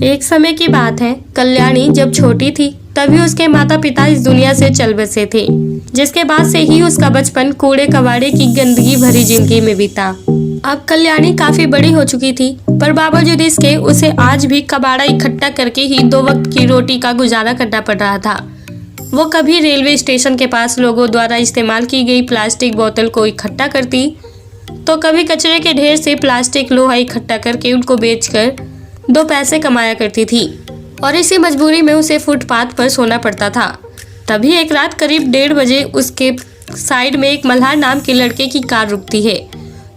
एक समय की बात है, कल्याणी जब छोटी थी तभी उसके माता पिता इस दुनिया से चल बसे थे, जिसके बाद से ही उसका बचपन कूड़े कबाड़े की गंदगी भरी जिंदगी में बीता। अब कल्याणी काफी बड़ी हो चुकी थी, पर बावजूद इसके उसे आज भी कबाड़ा इकट्ठा करके ही 2 वक्त की रोटी का गुजारा करना पड़ रहा था। वो कभी रेलवे स्टेशन के पास लोगों द्वारा इस्तेमाल की गई प्लास्टिक बोतल को इकट्ठा करती, तो कभी कचरे के ढेर से प्लास्टिक लोहा इकट्ठा करके उनको बेचकर 2 पैसे कमाया करती थी। और इसी मजबूरी में उसे फुटपाथ पर सोना पड़ता था। तभी एक रात करीब 1:30 बजे उसके साइड में एक मल्हार नाम के लड़के की कार रुकती है,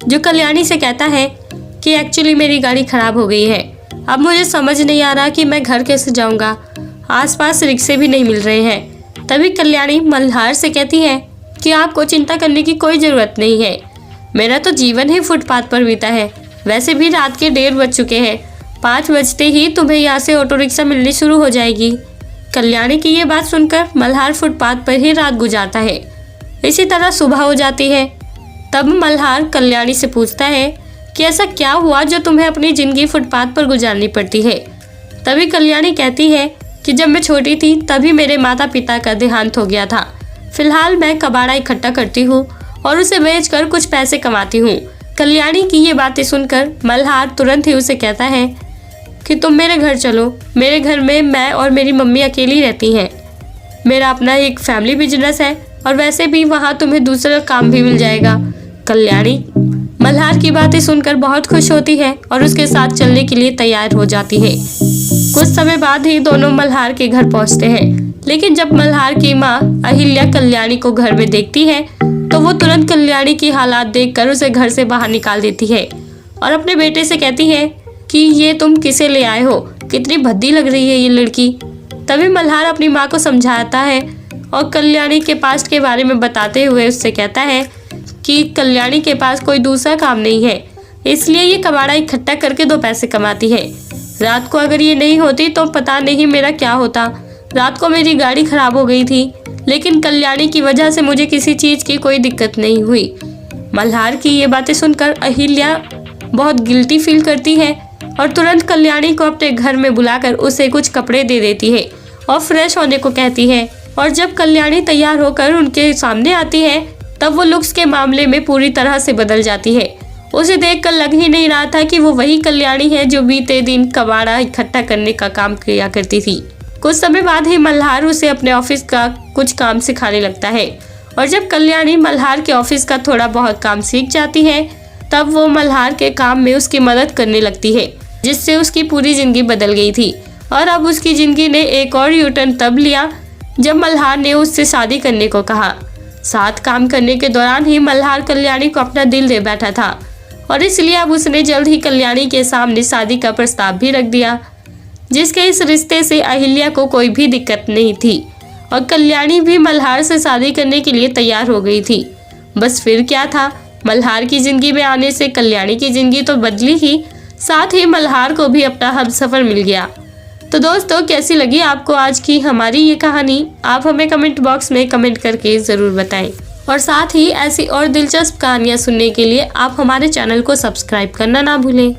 जो कल्याणी से कहता है कि एक्चुअली मेरी गाड़ी खराब हो गई है, अब मुझे समझ नहीं आ रहा कि मैं घर कैसे जाऊंगा, आसपास रिक्शे भी नहीं मिल रहे हैं। तभी कल्याणी मल्हार से कहती है कि आपको चिंता करने की कोई ज़रूरत नहीं है, मेरा तो जीवन ही फुटपाथ पर बीता है। वैसे भी रात के 1:30 बज चुके हैं, 5 बजते ही तुम्हें यहाँ से ऑटो रिक्शा मिलनी शुरू हो जाएगी। कल्याणी की ये बात सुनकर मल्हार फुटपाथ पर ही रात गुजारता है। इसी तरह सुबह हो जाती है। तब मल्हार कल्याणी से पूछता है कि ऐसा क्या हुआ जो तुम्हें अपनी जिंदगी फुटपाथ पर गुजारनी पड़ती है। तभी कल्याणी कहती है कि जब मैं छोटी थी तभी मेरे माता पिता का देहांत हो गया था। फिलहाल मैं कबाड़ा इकट्ठा करती हूँ और उसे बेचकर कुछ पैसे कमाती हूँ। कल्याणी की ये बातें सुनकर मल्हार तुरंत ही उसे कहता है कि तुम मेरे घर चलो, मेरे घर में मैं और मेरी मम्मी अकेली रहती हैं। मेरा अपना एक फैमिली बिजनेस है और वैसे भी वहाँ तुम्हें दूसरा काम भी मिल जाएगा। कल्याणी मल्हार की बातें सुनकर बहुत खुश होती है और उसके साथ चलने के लिए तैयार हो जाती है। कुछ समय बाद ही दोनों मल्हार के घर पहुँचते हैं, लेकिन जब मल्हार की माँ अहिल्या कल्याणी को घर में देखती है तो वो तुरंत कल्याणी की हालात देखकर उसे घर से बाहर निकाल देती है और अपने बेटे से कहती है कि ये तुम किसे ले आए हो, कितनी भद्दी लग रही है ये लड़की। तभी मल्हार अपनी माँ को समझाता है और कल्याणी के पास्ट के बारे में बताते हुए उससे कहता है कि कल्याणी के पास कोई दूसरा काम नहीं है, इसलिए ये कबाड़ा इकट्ठा करके 2 पैसे कमाती है। रात को अगर ये नहीं होती तो पता नहीं मेरा क्या होता। रात को मेरी गाड़ी खराब हो गई थी, लेकिन कल्याणी की वजह से मुझे किसी चीज़ की कोई दिक्कत नहीं हुई। मल्हार की ये बातें सुनकर अहिल्या बहुत गिल्टी फील करती है और तुरंत कल्याणी को अपने घर में बुलाकर उसे कुछ कपड़े दे देती है और फ्रेश होने को कहती है। और जब कल्याणी तैयार होकर उनके सामने आती है तब वो लुक्स के मामले में पूरी तरह से बदल जाती है। उसे देखकर लग ही नहीं रहा था कि वो वही कल्याणी है जो बीते दिन कबाड़ा इकट्ठा करने का काम किया करती थी। कुछ समय बाद ही मल्हार उसे अपने ऑफिस का कुछ काम सिखाने लगता है और जब कल्याणी मल्हार के ऑफिस का थोड़ा बहुत काम सीख जाती है तब वो मल्हार के काम में उसकी मदद करने लगती है, जिससे उसकी पूरी जिंदगी बदल गई थी। और अब उसकी जिंदगी ने एक और यूटर्न तब लिया जब मल्हार ने उससे शादी करने को कहा। साथ काम करने के दौरान ही मल्हार कल्याणी को अपना दिल दे बैठा था और इसलिए अब उसने जल्द ही कल्याणी के सामने शादी का प्रस्ताव भी रख दिया, जिसके इस रिश्ते से अहिल्या को कोई भी दिक्कत नहीं थी और कल्याणी भी मल्हार से शादी करने के लिए तैयार हो गई थी। बस फिर क्या था, मल्हार की जिंदगी में आने से कल्याणी की जिंदगी तो बदली ही, साथ ही मल्हार को भी अपना हमसफर मिल गया। तो दोस्तों, कैसी लगी आपको आज की हमारी ये कहानी? आप हमें कमेंट बॉक्स में कमेंट करके ज़रूर बताएं और साथ ही ऐसी और दिलचस्प कहानियाँ सुनने के लिए आप हमारे चैनल को सब्सक्राइब करना ना भूलें।